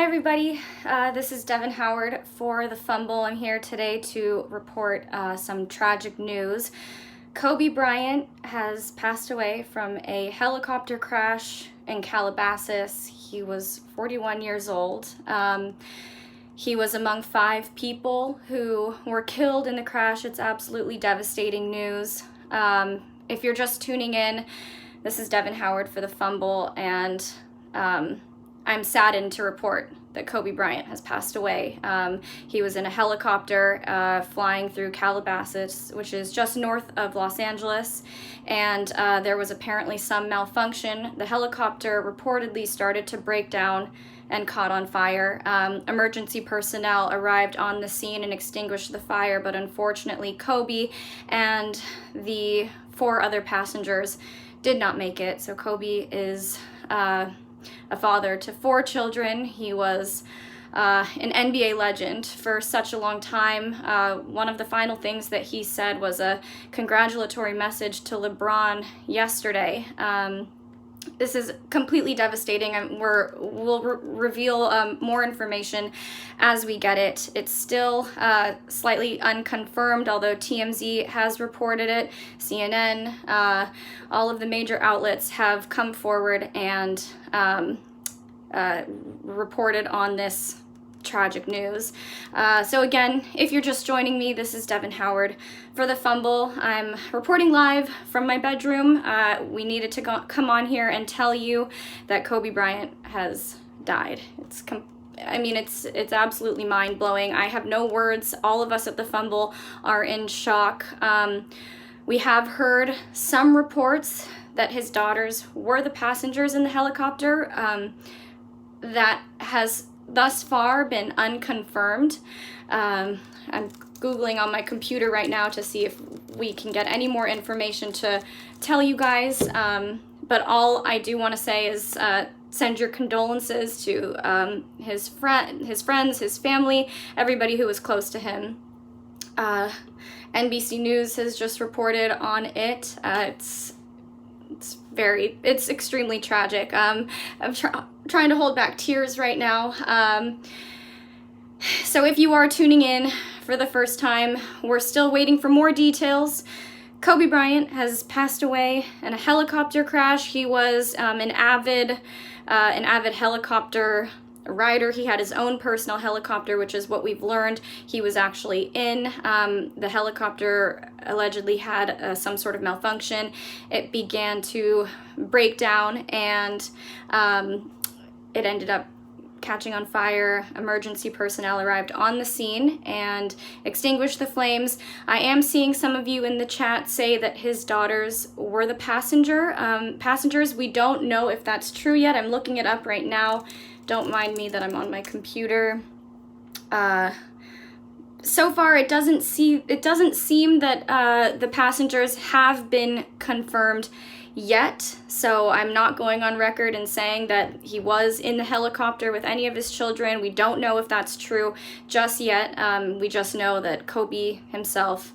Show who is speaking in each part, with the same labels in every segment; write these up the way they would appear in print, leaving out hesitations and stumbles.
Speaker 1: Hi everybody, this is Devin Howard for the Fumble. I'm here today to report some tragic news. Kobe Bryant has passed away from a helicopter crash in Calabasas. He was 41 years old. He was among 5 people who were killed in the crash. It's absolutely devastating news. If you're just tuning in, this is Devin Howard for the Fumble, and I'm saddened to report that Kobe Bryant has passed away. He was in a helicopter flying through Calabasas, which is just north of Los Angeles, and there was apparently some malfunction. The helicopter reportedly started to break down and caught on fire. Emergency personnel arrived on the scene and extinguished the fire, but unfortunately Kobe and the 4 other passengers did not make it. So Kobe is a father to 4 children. He was an NBA legend for such a long time. One of the final things that he said was a congratulatory message to LeBron yesterday. This is completely devastating, and we'll reveal more information as we get it. It's still slightly unconfirmed, although TMZ has reported it. CNN, all of the major outlets have come forward and reported on this tragic news. So again, if you're just joining me, this is Devin Howard for the Fumble. I'm reporting live from my bedroom. We needed to come on here and tell you that Kobe Bryant has died. It's absolutely mind-blowing. I have no words. All of us at the Fumble are in shock. We have heard some reports that his daughters were the passengers in the helicopter. That has thus far been unconfirmed. I'm Googling on my computer right now to see if we can get any more information to tell you guys. But all I do want to say is send your condolences to his friends, his family, everybody who was close to him. NBC News has just reported on it. It's extremely tragic. I'm trying to hold back tears right now. So if you are tuning in for the first time, we're still waiting for more details. Kobe Bryant has passed away in a helicopter crash. He was an avid helicopter rider. He had his own personal helicopter, which is what we've learned. He was actually in. The helicopter allegedly had some sort of malfunction. It began to break down, and it ended up catching on fire. Emergency personnel arrived on the scene and extinguished the flames. I am seeing some of you in the chat say that his daughters were the passengers. We don't know if that's true yet. I'm looking it up right now. Don't mind me that I'm on my computer. So far, it doesn't seem that the passengers have been confirmed yet. So I'm not going on record and saying that he was in the helicopter with any of his children. We don't know if that's true just yet. We just know that Kobe himself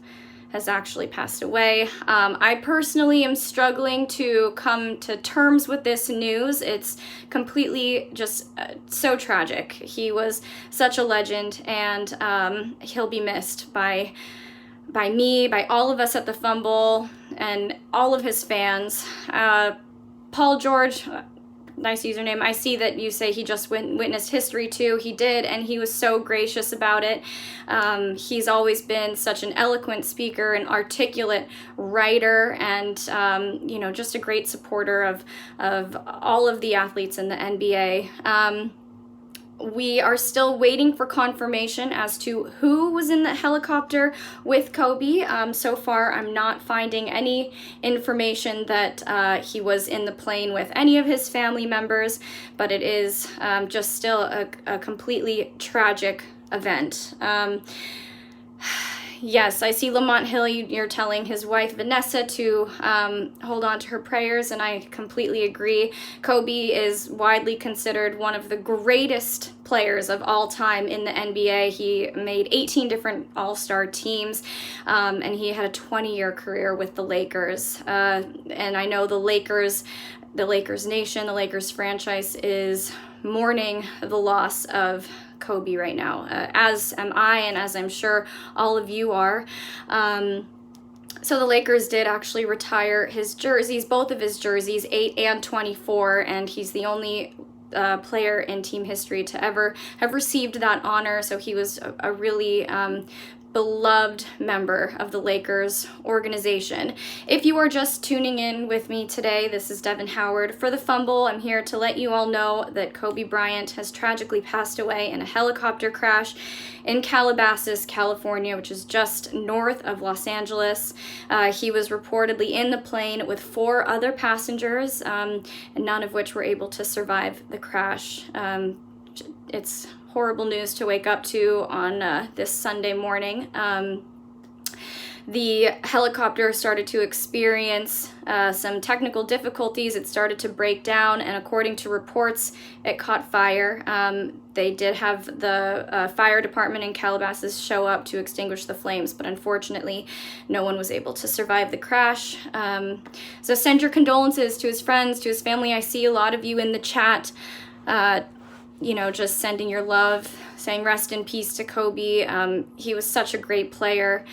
Speaker 1: has actually passed away. I personally am struggling to come to terms with this news. It's completely just so tragic. He was such a legend, and he'll be missed by me, by all of us at the Fumble, and all of his fans. Paul George, nice username. I see that you say he just witnessed history too. He did, and he was so gracious about it. He's always been such an eloquent speaker, an articulate writer, and just a great supporter of all of the athletes in the NBA. We are still waiting for confirmation as to who was in the helicopter with Kobe. So far, I'm not finding any information that he was in the plane with any of his family members, but it is just still a completely tragic event. Yes, I see Lamont Hill, you're telling his wife Vanessa to hold on to her prayers, and I completely agree. Kobe is widely considered one of the greatest players of all time in the NBA. He made 18 different all-star teams, and he had a 20-year career with the Lakers. And I know the Lakers nation, the Lakers franchise is mourning the loss of Kobe right now, as am I, and as I'm sure all of you are. So the Lakers did actually retire his jerseys, both of his jerseys, 8 and 24, and he's the only player in team history to ever have received that honor. So he was a really beloved member of the Lakers organization. If you are just tuning in with me today, this is Devin Howard for the Fumble. I'm here to let you all know that Kobe Bryant has tragically passed away in a helicopter crash in Calabasas, California, which is just north of Los Angeles. He was reportedly in the plane with 4 other passengers, and none of which were able to survive the crash. It's horrible news to wake up to on this Sunday morning. The helicopter started to experience some technical difficulties. It started to break down, and according to reports, it caught fire. They did have the fire department in Calabasas show up to extinguish the flames, but unfortunately, no one was able to survive the crash. So send your condolences to his friends, to his family. I see a lot of you in the chat, just sending your love, saying rest in peace to Kobe. He was such a great player.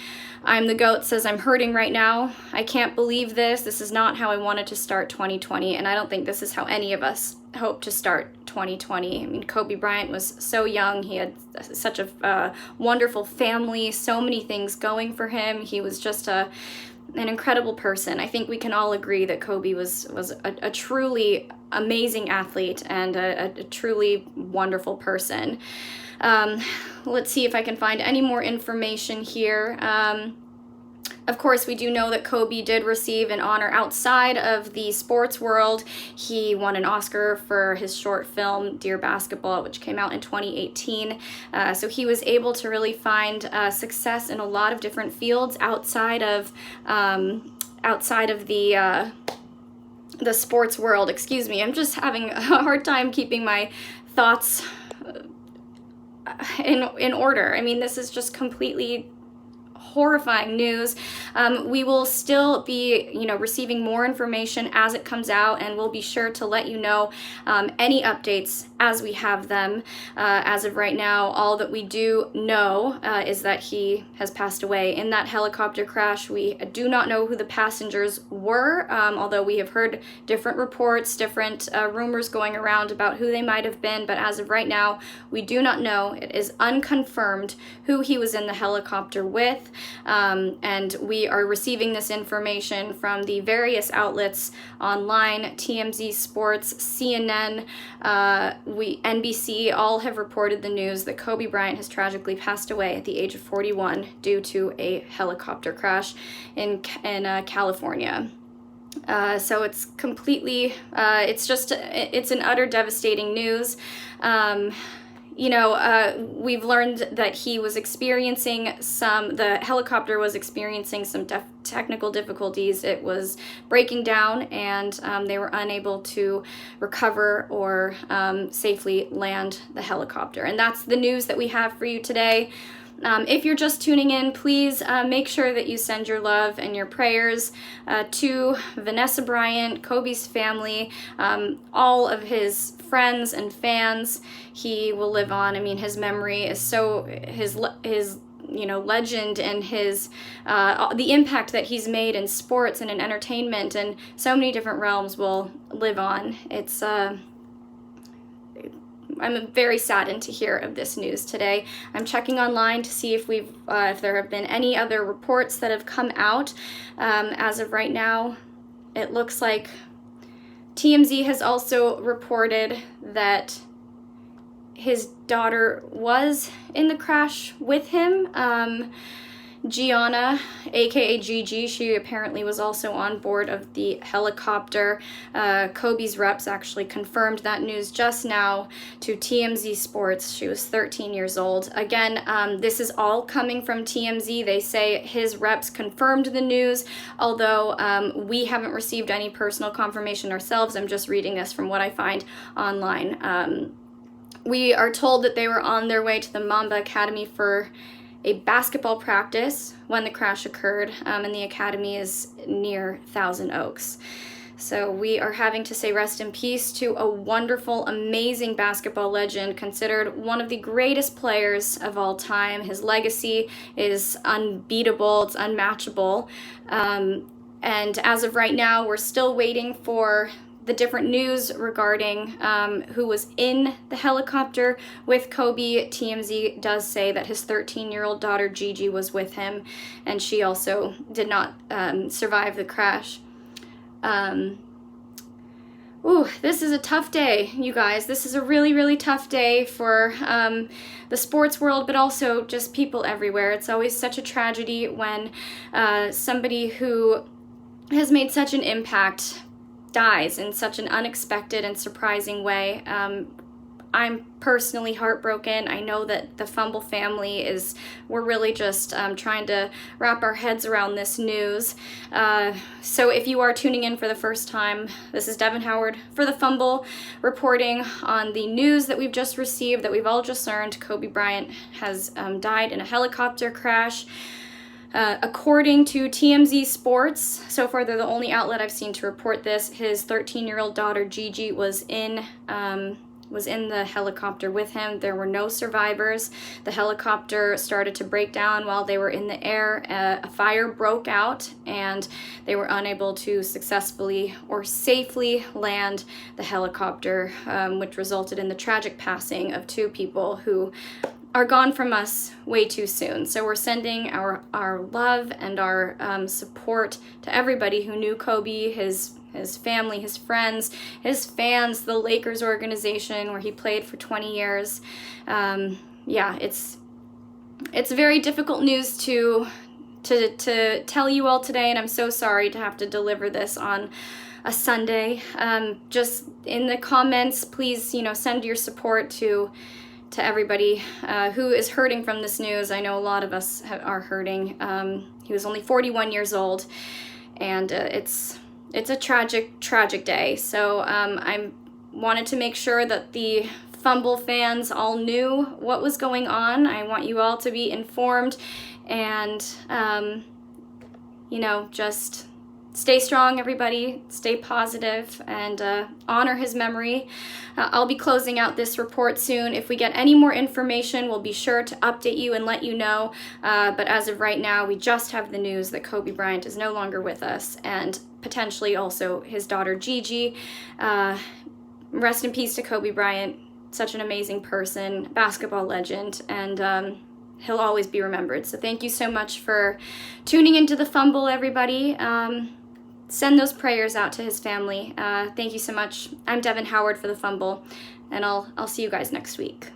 Speaker 1: I'm the GOAT says, I'm hurting right now. I can't believe this. This is not how I wanted to start 2020, and I don't think this is how any of us hope to start 2020. I mean, Kobe Bryant was so young. He had such a wonderful family, so many things going for him. He was just an incredible person. I think we can all agree that Kobe was a truly amazing athlete and a truly wonderful person. Let's see if I can find any more information here. Of course, we do know that Kobe did receive an honor outside of the sports world. He won an Oscar for his short film, Dear Basketball, which came out in 2018. So he was able to really find success in a lot of different fields outside of the sports world. Excuse me, I'm just having a hard time keeping my thoughts in order. I mean, this is just completely horrifying news. We will still be, receiving more information as it comes out, and we'll be sure to let you know any updates as we have them. As of right now, all that we do know is that he has passed away in that helicopter crash. We do not know who the passengers were, although we have heard different reports, different rumors going around about who they might have been, but as of right now, we do not know. It is unconfirmed who he was in the helicopter with. And we are receiving this information from the various outlets online. TMZ Sports, CNN, NBC all have reported the news that Kobe Bryant has tragically passed away at the age of 41 due to a helicopter crash in California. So it's completely, it's an utter devastating news. We've learned that he was experiencing the helicopter was experiencing some technical difficulties. It was breaking down, and they were unable to recover or safely land the helicopter. And that's the news that we have for you today. If you're just tuning in, please make sure that you send your love and your prayers to Vanessa Bryant, Kobe's family, all of his friends and fans. He will live on. I mean, his memory is his legend, and his the impact that he's made in sports and in entertainment and so many different realms will live on. It's I'm very saddened to hear of this news today. I'm checking online to see if there have been any other reports that have come out. As of right now, it looks like TMZ has also reported that his daughter was in the crash with him. Gianna, aka Gigi, she apparently was also on board of the helicopter. Kobe's reps actually confirmed that news just now to TMZ Sports. She was 13 years old. Again, this is all coming from TMZ. They say his reps confirmed the news, although we haven't received any personal confirmation ourselves. I'm just reading this from what I find online. We are told that they were on their way to the Mamba Academy for a basketball practice when the crash occurred, and the academy is near Thousand Oaks. So we are having to say rest in peace to a wonderful, amazing basketball legend, considered one of the greatest players of all time. His legacy is unbeatable, it's unmatchable. And as of right now, we're still waiting for the different news regarding who was in the helicopter with Kobe. TMZ does say that his 13-year-old daughter Gigi was with him, and she also did not survive the crash. This is a tough day, you guys. This is a really, really tough day for the sports world, but also just people everywhere. It's always such a tragedy when somebody who has made such an impact dies in such an unexpected and surprising way. I'm personally heartbroken. I know that the Fumble family we're really just trying to wrap our heads around this news. So if you are tuning in for the first time, this is Devin Howard for the Fumble, reporting on the news that we've just received, that we've all just learned. Kobe Bryant has died in a helicopter crash. According to TMZ Sports, so far they're the only outlet I've seen to report this, his 13-year-old daughter Gigi was in the helicopter with him. There were no survivors. The helicopter started to break down while they were in the air. A fire broke out, and they were unable to successfully or safely land the helicopter, which resulted in the tragic passing of two people who are gone from us way too soon. So we're sending our love and our support to everybody who knew Kobe, his family, his friends, his fans, the Lakers organization where he played for 20 years. It's very difficult news to tell you all today, and I'm so sorry to have to deliver this on a Sunday. Just in the comments, please, send your support to everybody who is hurting from this news. I know a lot of us are hurting. He was only 41 years old, and it's a tragic day. So I wanted to make sure that the Fumble fans all knew what was going on. I want you all to be informed, and just stay strong, everybody. Stay positive, and honor his memory. I'll be closing out this report soon. If we get any more information, we'll be sure to update you and let you know. But as of right now, we just have the news that Kobe Bryant is no longer with us, and potentially also his daughter Gigi. Rest in peace to Kobe Bryant. Such an amazing person, basketball legend, and he'll always be remembered. So thank you so much for tuning into the Fumble, everybody. Send those prayers out to his family. Thank you so much. I'm Devin Howard for the Fumble, and I'll see you guys next week.